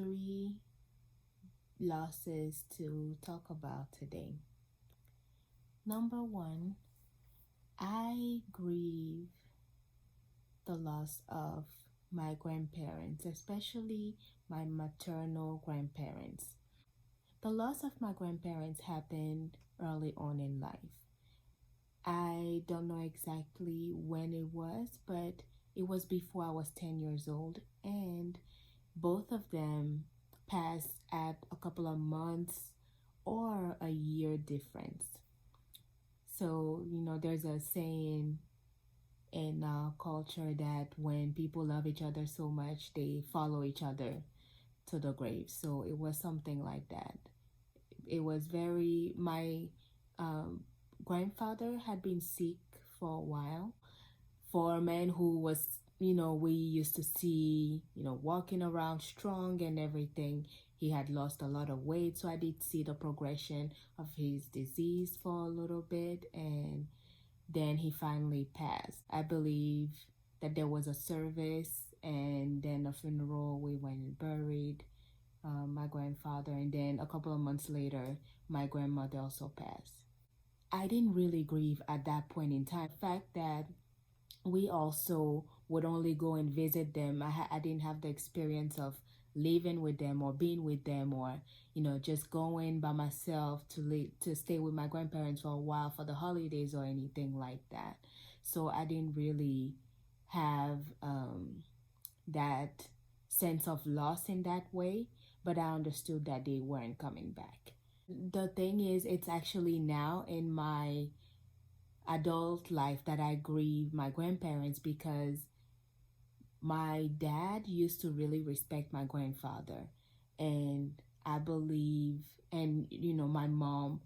three losses to talk about today. Number one, I grieve the loss of my grandparents, especially my maternal grandparents. The loss of my grandparents happened early on in life. I don't know exactly when it was, but it was before I was 10 years old, and both of them passed at a couple of months or a year difference. So, there's a saying in our culture that when people love each other so much, they follow each other to the grave. So it was something like that. It was my um, grandfather had been sick for a while. For a man who was, we used to see, walking around strong and everything, he had lost a lot of weight. So I did see the progression of his disease for a little bit, and then he finally passed. I believe that there was a service and then a funeral. We went and buried my grandfather, and then a couple of months later, my grandmother also passed. I didn't really grieve at that point in time. The fact that we also would only go and visit them. I didn't have the experience of living with them or being with them, or just going by myself to stay with my grandparents for a while for the holidays or anything like that. So I didn't really have that sense of loss in that way, but I understood that they weren't coming back. The thing is, it's actually now in my adult life that I grieve my grandparents, because my dad used to really respect my grandfather, and I believe, and my mom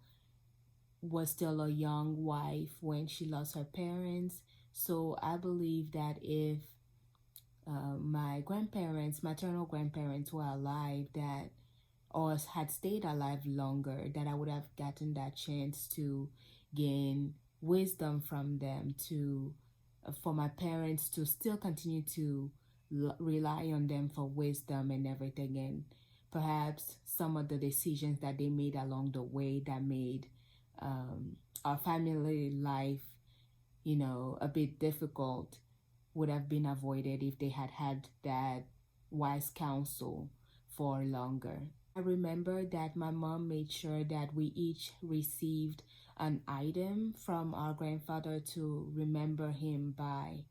was still a young wife when she lost her parents. So I believe that if my grandparents, maternal grandparents, were alive, that or had stayed alive longer, that I would have gotten that chance to gain wisdom from them, to for my parents to still continue to rely on them for wisdom and everything, and perhaps some of the decisions that they made along the way that made our family life a bit difficult would have been avoided if they had had that wise counsel for longer. I remember that my mom made sure that we each received an item from our grandfather to remember him by.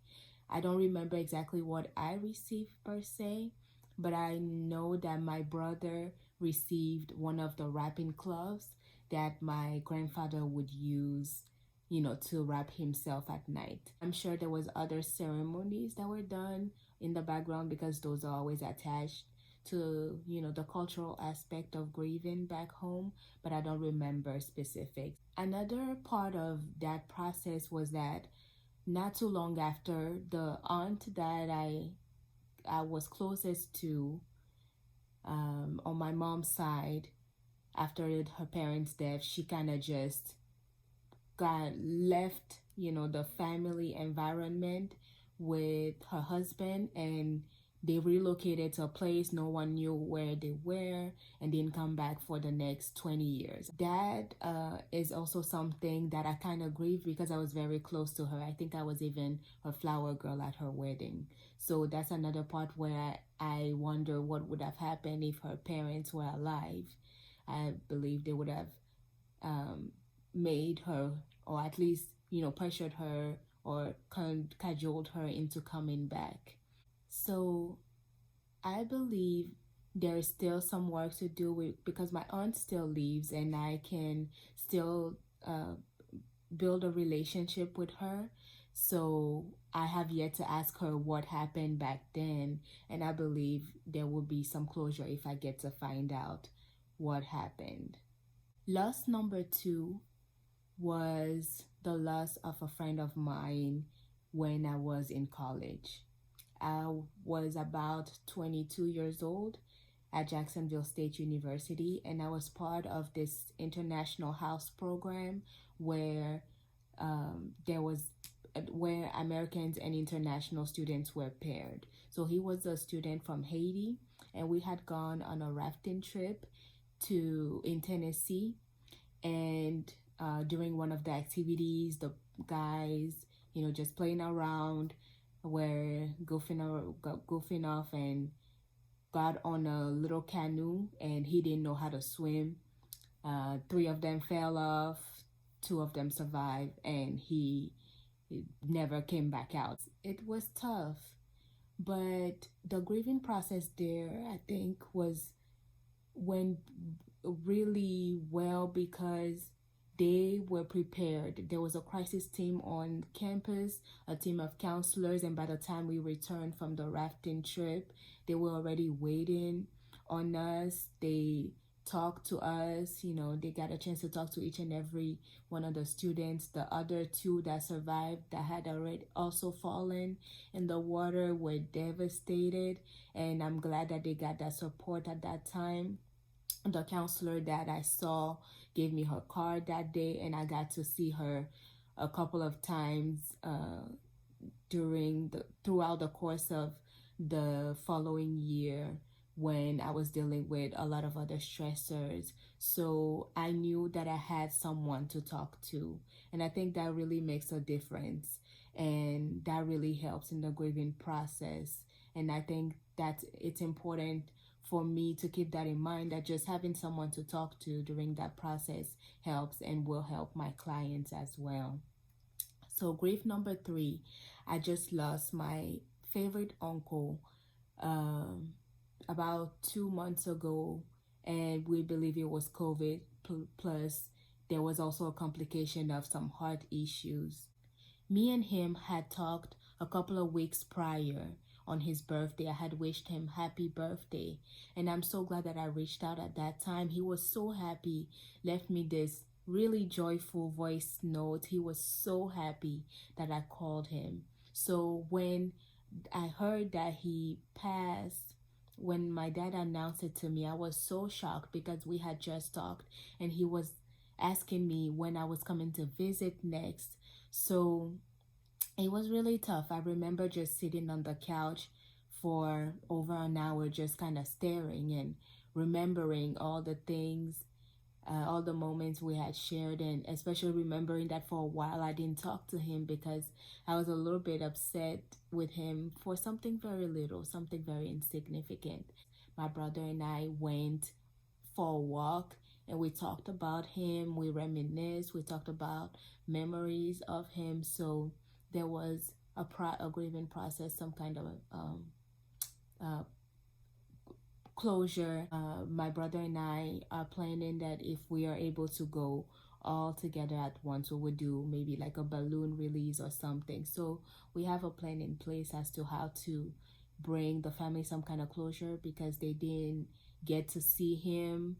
I don't remember exactly what I received per se, but I know that my brother received one of the wrapping cloths that my grandfather would use, to wrap himself at night. I'm sure there was other ceremonies that were done in the background, because those are always attached to the cultural aspect of grieving back home, but I don't remember specifics. Another part of that process was that not too long after, the aunt that I was closest to on my mom's side, after her parents' death, she kind of just got left the family environment with her husband, and they relocated to a place no one knew where they were, and didn't come back for the next 20 years. That is also something that I kind of grieve, because I was very close to her. I think I was even her flower girl at her wedding. So that's another part where I wonder what would have happened if her parents were alive. I believe they would have made her, or at least pressured her or cajoled her into coming back. So I believe there is still some work to do with, because my aunt still lives and I can still build a relationship with her. So I have yet to ask her what happened back then, and I believe there will be some closure if I get to find out what happened. Loss number 2 was the loss of a friend of mine when I was in college. I was about 22 years old at Jacksonville State University, and I was part of this international house program where where Americans and international students were paired. So he was a student from Haiti, and we had gone on a rafting trip in Tennessee. And during one of the activities, the guys, just playing around, were goofing off and got on a little canoe, and he didn't know how to swim. Three of them fell off, two of them survived, and he never came back out. It was tough, but the grieving process there, I think, went really well because they were prepared. There was a crisis team on campus, a team of counselors, and by the time we returned from the rafting trip, they were already waiting on us. They talked to us, they got a chance to talk to each and every one of the students. The other two that survived, that had already also fallen in the water, were devastated, and I'm glad that they got that support at that time. The counselor that I saw gave me her card that day, and I got to see her a couple of times throughout the course of the following year, when I was dealing with a lot of other stressors. So I knew that I had someone to talk to, and I think that really makes a difference, and that really helps in the grieving process. And I think that it's important for me to keep that in mind, that just having someone to talk to during that process helps and will help my clients as well. So grief number 3, I just lost my favorite uncle about 2 months ago, and we believe it was COVID, plus there was also a complication of some heart issues. Me and him had talked a couple of weeks prior. On his birthday, I had wished him happy birthday, and I'm so glad that I reached out at that time. He was so happy, left me this really joyful voice note. He was so happy that I called him. So when I heard that he passed, when my dad announced it to me, I was so shocked because we had just talked, and he was asking me when I was coming to visit next. So it was really tough. I remember just sitting on the couch for over an hour, just kind of staring and remembering all the things, all the moments we had shared, and especially remembering that for a while I didn't talk to him because I was a little bit upset with him for something very little, something very insignificant. My brother and I went for a walk, and we talked about him, we reminisced, we talked about memories of him. So there was a grieving process, some kind of uh, closure. My brother and I are planning that if we are able to go all together at once, we would do maybe like a balloon release or something. So we have a plan in place as to how to bring the family some kind of closure, because they didn't get to see him.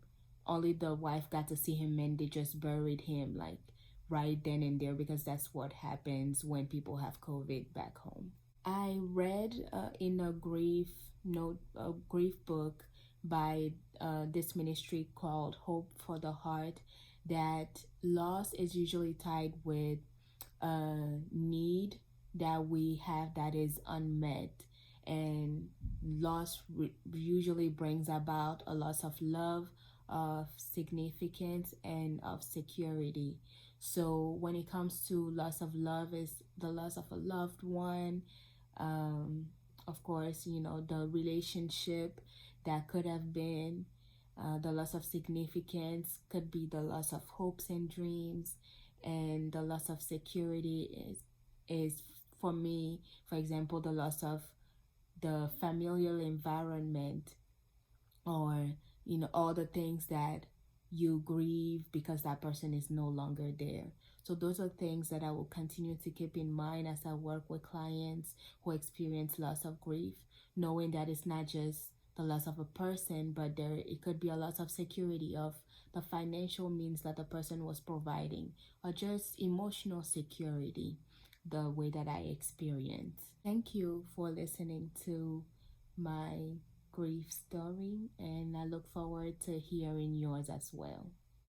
Only the wife got to see him, and they just buried him like right then and there, because that's what happens when people have COVID back home. I read in a grief book by this ministry called Hope for the Heart, that loss is usually tied with a need that we have that is unmet, and loss usually brings about a loss of love, of significance, and of security. So when it comes to loss of love, is the loss of a loved one. Of course, the relationship that could have been. The loss of significance could be the loss of hopes and dreams, and the loss of security is for me, for example, the loss of the familial environment, or all the things that you grieve because that person is no longer there. So those are things that I will continue to keep in mind as I work with clients who experience loss of grief, knowing that it's not just the loss of a person, but it could be a loss of security, of the financial means that the person was providing, or just emotional security, the way that I experience. Thank you for listening to my grief story, and I look forward to hearing yours as well.